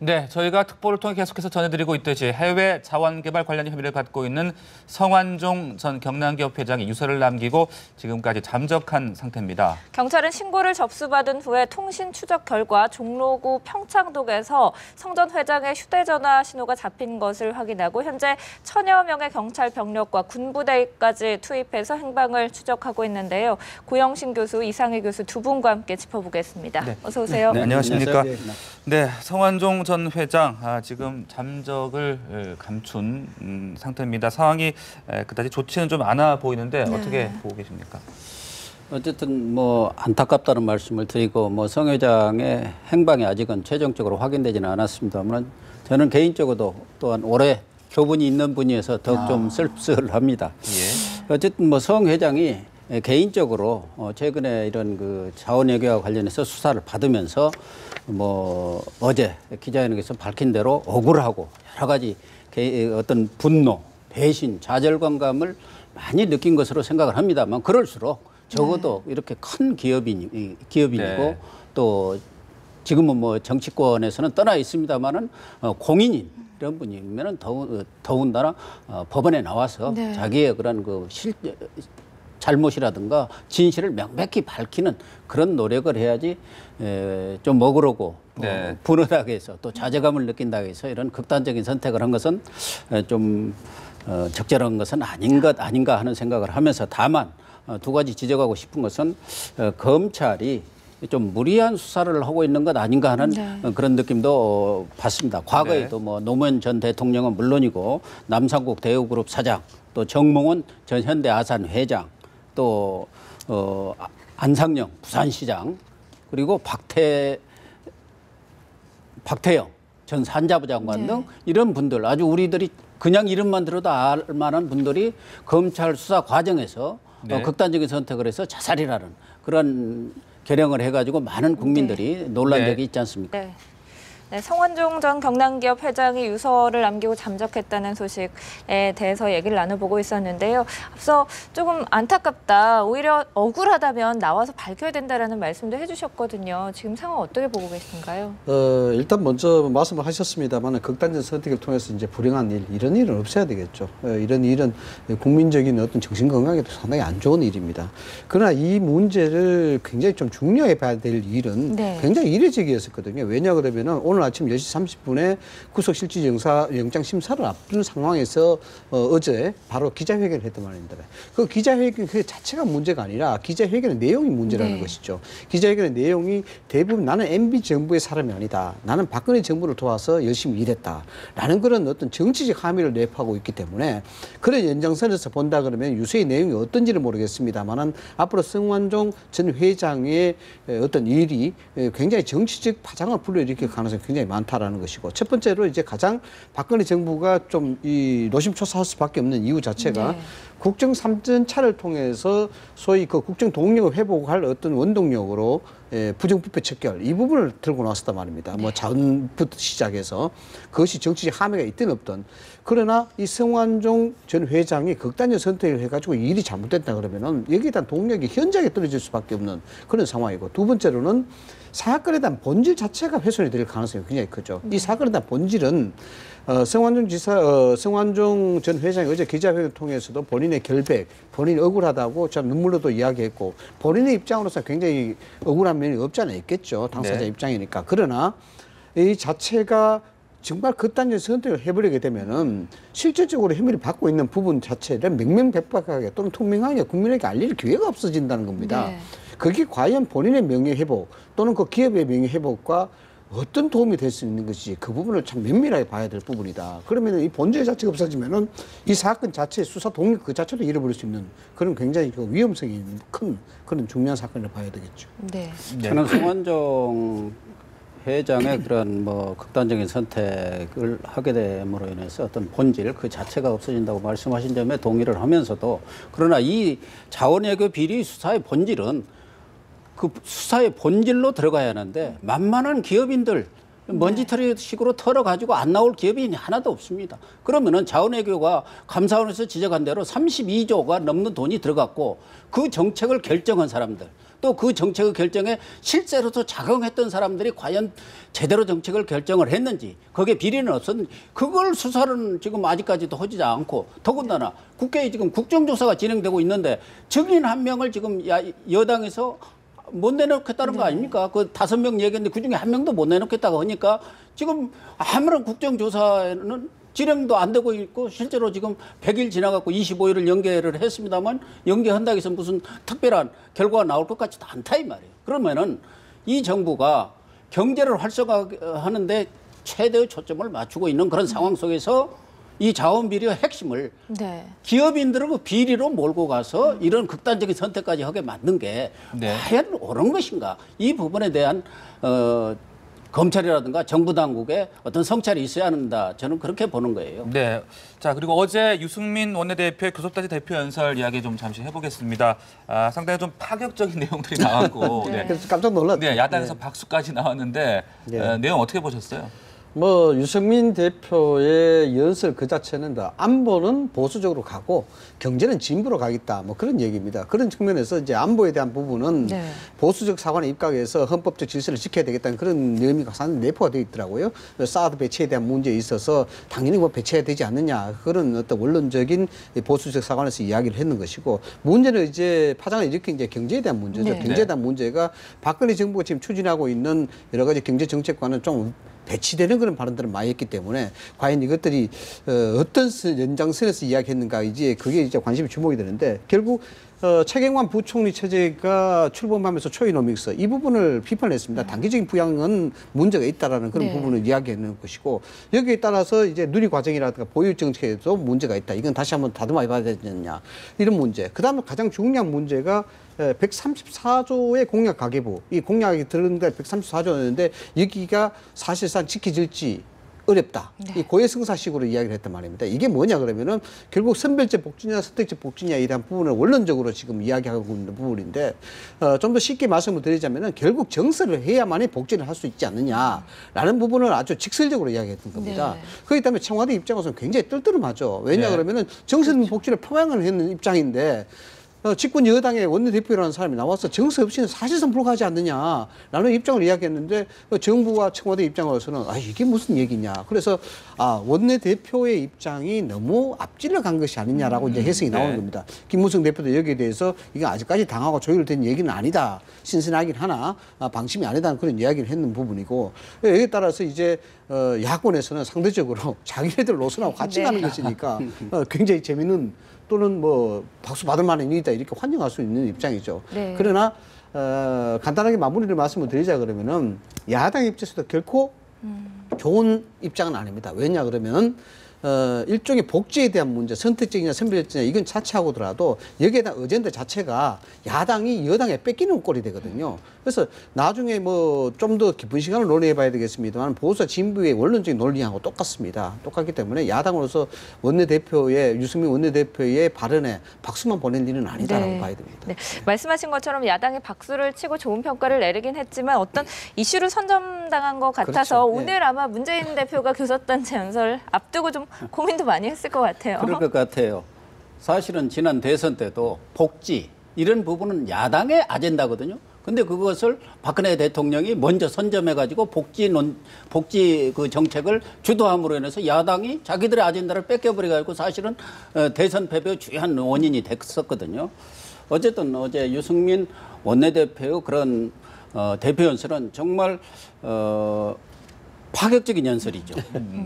네, 저희가 특보를 통해 계속해서 전해드리고 있듯이 해외 자원개발 관련 혐의를 받고 있는 성완종 전 경남기업 회장이 유서를 남기고 지금까지 잠적한 상태입니다. 경찰은 신고를 접수받은 후에 통신 추적 결과 종로구 평창동에서 성 전 회장의 휴대전화 신호가 잡힌 것을 확인하고 현재 천여 명의 경찰 병력과 군부대까지 투입해서 행방을 추적하고 있는데요. 고영신 교수, 이상희 교수 두 분과 함께 짚어보겠습니다. 네. 어서 오세요. 네, 안녕하십니까. 네, 성완종 전 회장 지금 잠적을 감춘 상태입니다. 상황이 그다지 좋지는 좀 않아 보이는데 어떻게 보고 계십니까? 어쨌든 뭐 안타깝다는 말씀을 드리고 뭐 성 회장의 행방이 아직은 최종적으로 확인되지는 않았습니다만 저는 개인적으로도 또한 오래 교분이 있는 분이어서 더욱 좀 씁쓸합니다. 예. 어쨌든 뭐 성 회장이 개인적으로 최근에 이런 그 자원외교와 관련해서 수사를 받으면서 뭐 어제 기자회견에서 밝힌 대로 억울하고 여러 가지 어떤 분노, 배신, 좌절감을 많이 느낀 것으로 생각을 합니다만 그럴수록 적어도 이렇게 큰 기업인이고 또 지금은 뭐 정치권에서는 떠나 있습니다만은 공인인 이런 분이면은 더군다나 법원에 나와서 자기의 그런 그 잘못이라든가 진실을 명백히 밝히는 그런 노력을 해야지 좀 억울하고 분하게 해서 또 자괴감을 느낀다고 해서 이런 극단적인 선택을 한 것은 좀 적절한 것은 아닌가 하는 생각을 하면서 다만 두 가지 지적하고 싶은 것은 검찰이 좀 무리한 수사를 하고 있는 것 아닌가 하는 그런 느낌도 받습니다. 과거에도 뭐 노무현 전 대통령은 물론이고 남산국 대우그룹 사장 또 정몽원 전 현대아산 회장 또 안상영 부산시장 그리고 박태영 전 산자부 장관 등 이런 분들 아주 우리들이 그냥 이름만 들어도 알 만한 분들이 검찰 수사 과정에서 극단적인 선택을 해서 자살이라는 그런 결정을 해가지고 많은 국민들이 놀란 적이 있지 않습니까? 네, 성완종 전 경남기업 회장이 유서를 남기고 잠적했다는 소식에 대해서 얘기를 나눠보고 있었는데요. 앞서 조금 안타깝다, 오히려 억울하다면 나와서 밝혀야 된다라는 말씀도 해주셨거든요. 지금 상황 어떻게 보고 계신가요? 일단 먼저 말씀을 하셨습니다만 극단적 선택을 통해서 이제 불행한 일, 이런 일은 없어야 되겠죠. 이런 일은 국민적인 어떤 정신 건강에도 상당히 안 좋은 일입니다. 그러나 이 문제를 굉장히 좀 중요하게 봐야 될 일은 굉장히 이례적이었었거든요. 왜냐 그러면은 오늘 아침 10시 30분에 구속실질 영장 심사를 앞둔 상황에서 어제 바로 기자회견을 했단 말입니다. 그 기자회견 그 자체가 문제가 아니라 기자회견의 내용이 문제라는 것이죠. 기자회견의 내용이 대부분 나는 MB 정부의 사람이 아니다. 나는 박근혜 정부를 도와서 열심히 일했다. 라는 그런 어떤 정치적 함의를 내포하고 있기 때문에 그런 연장선에서 본다 그러면 유서의 내용이 어떤지는 모르겠습니다만은 앞으로 성완종 전 회장의 어떤 일이 굉장히 정치적 파장을 불러일으킬 가능성이 굉장히 많다라는 것이고 첫 번째로 이제 가장 박근혜 정부가 좀 이 노심초사할 수밖에 없는 이유 자체가 국정 3전차를 통해서 소위 그 국정 동력을 회복할 어떤 원동력으로 부정부패 척결 이 부분을 들고 나왔었단 말입니다. 뭐 자원부터 시작해서 그것이 정치적 함의가 있든 없든 그러나 이 성완종 전 회장이 극단적 선택을 해가지고 일이 잘못됐다 그러면은 여기에 대한 동력이 현저하게 떨어질 수밖에 없는 그런 상황이고 두 번째로는 사건에 대한 본질 자체가 훼손이 될 가능성이 굉장히 크죠. 이 사건에 대한 본질은 성완종 전 회장이 어제 기자회견을 통해서도 본인의 결백, 본인이 억울하다고 참 눈물로도 이야기했고 본인의 입장으로서 굉장히 억울한 면이 없지 않아 있겠죠. 당사자 입장이니까. 그러나 이 자체가 정말 극단적 선택을 해버리게 되면은 실질적으로 혐의를 받고 있는 부분 자체를 명명백백하게 또는 투명하게 국민에게 알릴 기회가 없어진다는 겁니다. 그게 과연 본인의 명예회복 또는 그 기업의 명예회복과 어떤 도움이 될 수 있는 것이 그 부분을 참 면밀하게 봐야 될 부분이다. 그러면 이 본질 자체가 없어지면은 이 사건 자체의 수사 동력 그 자체도 잃어버릴 수 있는 그런 굉장히 그 위험성이 큰 그런 중요한 사건을 봐야 되겠죠. 저는 성완종 회장의 그런 뭐 극단적인 선택을 하게 됨으로 인해서 어떤 본질 그 자체가 없어진다고 말씀하신 점에 동의를 하면서도 그러나 이 자원외교 비리 수사의 본질은 그 수사의 본질로 들어가야 하는데 만만한 기업인들 먼지털이식으로 털어가지고 안 나올 기업이 하나도 없습니다. 그러면은 자원외교가 감사원에서 지적한 대로 32조가 넘는 돈이 들어갔고 그 정책을 결정한 사람들 또 그 정책의 결정에 실제로도 작용했던 사람들이 과연 제대로 정책을 결정을 했는지 거기에 비리는 없었는지 그걸 수사는 지금 아직까지도 하지 않고 더군다나 국회에 지금 국정조사가 진행되고 있는데 증인 한 명을 지금 여당에서 못 내놓겠다는 거 아닙니까? 그 5명 얘기했는데 그중에 한 명도 못 내놓겠다고 하니까 지금 아무런 국정조사는 진행도 안 되고 있고 실제로 지금 100일 지나갖고 25일을 연계를 했습니다만 연계한다고 해서 무슨 특별한 결과가 나올 것 같지도 않다 이 말이에요. 그러면은 이 정부가 경제를 활성화하는데 최대의 초점을 맞추고 있는 그런 상황 속에서 이 자원 비리의 핵심을 네. 기업인들을 그 비리로 몰고 가서 이런 극단적인 선택까지 하게 만든 게 네. 과연 옳은 것인가? 이 부분에 대한 검찰이라든가 정부 당국의 어떤 성찰이 있어야 한다. 저는 그렇게 보는 거예요. 네. 자, 그리고 어제 유승민 원내대표의 교섭단체 대표 연설 이야기 좀 잠시 해보겠습니다. 상당히 좀 파격적인 내용들이 나왔고, 네. 그래서 깜짝 놀랐죠. 네, 야당에서 박수까지 나왔는데 네. 내용 어떻게 보셨어요? 뭐 유승민 대표의 연설 그 자체는 다 안보는 보수적으로 가고 경제는 진보로 가겠다 뭐 그런 얘기입니다. 그런 측면에서 이제 안보에 대한 부분은 네. 보수적 사관에 입각해서 헌법적 질서를 지켜야 되겠다는 그런 의미가 상당히 내포가 되어 있더라고요. 사드 배치에 대한 문제에 있어서 당연히 뭐 배치해야 되지 않느냐 그런 어떤 원론적인 보수적 사관에서 이야기를 했는 것이고 문제는 이제 파장을 일으킨 이제 경제에 대한 문제죠. 네. 경제에 대한 문제가 박근혜 정부가 지금 추진하고 있는 여러 가지 경제 정책과는 좀 배치되는 그런 발언들을 많이 했기 때문에 과연 이것들이 어떤 연장선에서 이야기했는가 이제 그게 이제 관심이 주목이 되는데 결국 최경환 부총리 체제가 출범하면서 초이노믹스 이 부분을 비판했습니다. 단기적인 부양은 문제가 있다라는 그런 네. 부분을 이야기하는 것이고 여기에 따라서 이제 누리 과정이라든가 보유 정책에도 문제가 있다. 이건 다시 한번 다듬어 봐야 되지 않냐 이런 문제. 그다음에 가장 중요한 문제가 134조의 공약 가계부 이 공약이 들었는데 134조였는데 여기가 사실상 지켜질지 어렵다. 네. 이 고해성사식으로 이야기를 했단 말입니다. 이게 뭐냐 그러면은 결국 선별적 복지냐 선택적 복지냐에 대한 부분을 원론적으로 지금 이야기하고 있는 부분인데 좀 더 쉽게 말씀을 드리자면은 결국 정서를 해야만이 복지를 할 수 있지 않느냐라는 부분을 아주 직설적으로 이야기했던 겁니다. 네. 그렇기 때문에 청와대 입장에서는 굉장히 뜰뜰하죠. 왜냐 네. 그러면은 정서 복지를 표방을 했는 입장인데 집권 여당의 원내대표라는 사람이 나와서 정서 없이는 사실상 불가하지 않느냐라는 입장을 이야기했는데 정부와 청와대 입장으로서는 이게 무슨 얘기냐. 그래서 원내대표의 입장이 너무 앞질러 간 것이 아니냐라고 이제 해석이 나오는 네. 겁니다. 김무성 대표도 여기에 대해서 이게 아직까지 당하고 조율된 얘기는 아니다. 신선하긴 하나 방침이 아니다는 그런 이야기를 했는 부분이고 여기에 따라서 이제 야권에서는 상대적으로 자기네들 노선하고 같이 네. 가는 것이니까 굉장히 재미있는 또는 뭐 박수 받을 만한 일이다 이렇게 환영할 수 있는 입장이죠. 네. 그러나 간단하게 마무리를 말씀을 드리자 그러면은 야당 입장에서도 결코 좋은 입장은 아닙니다. 왜냐 그러면은 일종의 복지에 대한 문제, 선택적이냐 선별적이냐 이건 차치하고더라도 여기에 대한 어젠다 자체가 야당이 여당에 뺏기는 꼴이 되거든요. 그래서 나중에 뭐 좀 더 깊은 시간을 논의해 봐야 되겠습니다만 보수와 진보의 원론적인 논리하고 똑같습니다. 똑같기 때문에 야당으로서 유승민 원내대표의 발언에 박수만 보낼 일은 아니다라고 봐야 됩니다. 네. 말씀하신 것처럼 야당이 박수를 치고 좋은 평가를 내리긴 했지만 어떤 이슈를 선점당한 것 같아서 그렇죠. 오늘 아마 문재인 대표가 교섭단체 연설 앞두고 좀 고민도 많이 했을 것 같아요. 그럴 것 같아요. 사실은 지난 대선 때도 복지 이런 부분은 야당의 아젠다거든요. 근데 그것을 박근혜 대통령이 먼저 선점해가지고 복지 그 정책을 주도함으로 인해서 야당이 자기들의 아젠다를 뺏겨버려가지고 사실은 대선 패배의 주요한 원인이 됐었거든요. 어쨌든 어제 유승민 원내대표의 그런 대표 연설은 정말 파격적인 연설이죠.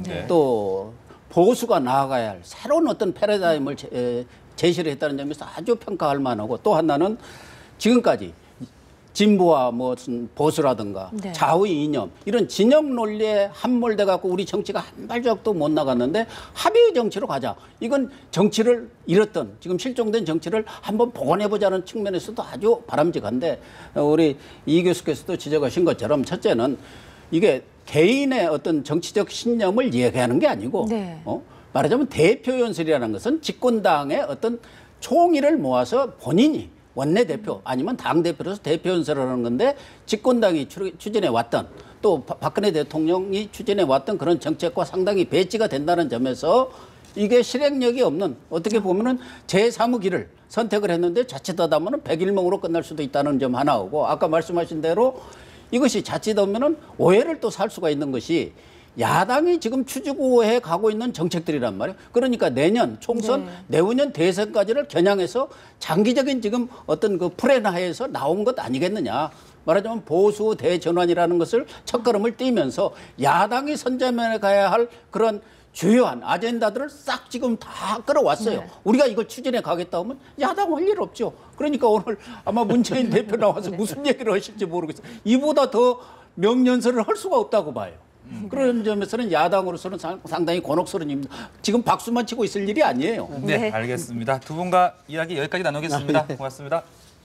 네. 또 보수가 나아가야 할 새로운 어떤 패러다임을 제시를 했다는 점에서 아주 평가할 만하고 또 하나는 지금까지 진보와 무슨 보수라든가 네. 좌우의 이념 이런 진영 논리에 함몰돼 갖고 우리 정치가 한 발짝도 못 나갔는데 합의의 정치로 가자. 이건 정치를 잃었던 지금 실종된 정치를 한번 복원해 보자는 측면에서도 아주 바람직한데 우리 이 교수께서도 지적하신 것처럼 첫째는 이게 개인의 어떤 정치적 신념을 얘기하는 게 아니고 네. 말하자면 대표 연설이라는 것은 집권당의 어떤 총의를 모아서 본인이 원내대표 아니면 당대표로서 대표 연설을 하는 건데 집권당이 추진해 왔던 또 박근혜 대통령이 추진해 왔던 그런 정책과 상당히 배치가 된다는 점에서 이게 실행력이 없는 어떻게 보면은 제3의 길을 선택을 했는데 자칫하다면은 100일몽으로 끝날 수도 있다는 점 하나 오고 아까 말씀하신 대로 이것이 자칫하면은 오해를 또 살 수가 있는 것이 야당이 지금 추진해 가고 있는 정책들이란 말이에요. 그러니까 내년 총선, 내후년 대선까지를 겨냥해서 장기적인 지금 어떤 그 플랜 하에서 나온 것 아니겠느냐. 말하자면 보수 대전환이라는 것을 첫걸음을 띄면서 야당이 선점해 가야 할 그런 주요한 아젠다들을 싹 지금 다 끌어왔어요. 네. 우리가 이걸 추진해 가겠다 하면 야당 할 일 없죠. 그러니까 오늘 아마 문재인 대표 나와서 무슨 얘기를 하실지 모르겠어요. 이보다 더 명연설을 할 수가 없다고 봐요. 그런 점에서는 야당으로서는 상당히 곤혹스러운 지금 박수만 치고 있을 일이 아니에요. 네, 알겠습니다. 두 분과 이야기 여기까지 나누겠습니다. 고맙습니다.